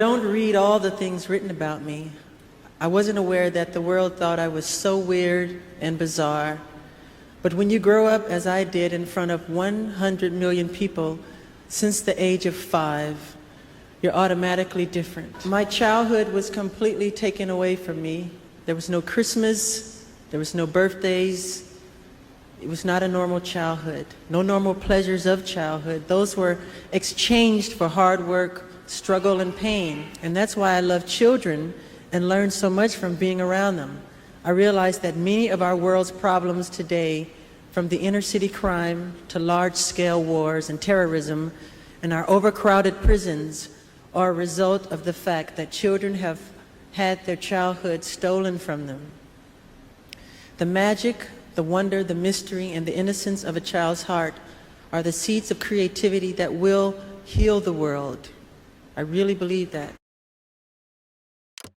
Don't read all the things written about me. I wasn't aware that the world thought I was so weird and bizarre. But when you grow up, as I did, in front of 100 million people since the age of 5, you're automatically different. My childhood was completely taken away from me. There was no Christmas, there was no birthdays. It was not a normal childhood, no normal pleasures of childhood. Those were exchanged for hard work, struggle, and pain. And that's why I love children and learn so much from being around them. I realize that many of our world's problems today, from the inner city crime to large-scale wars and terrorism and our overcrowded prisons, are a result of the fact that children have had their childhood stolen from them. The magic, the wonder, the mystery, and the innocence of a child's heart are the seeds of creativity that will heal the world. I really believe that.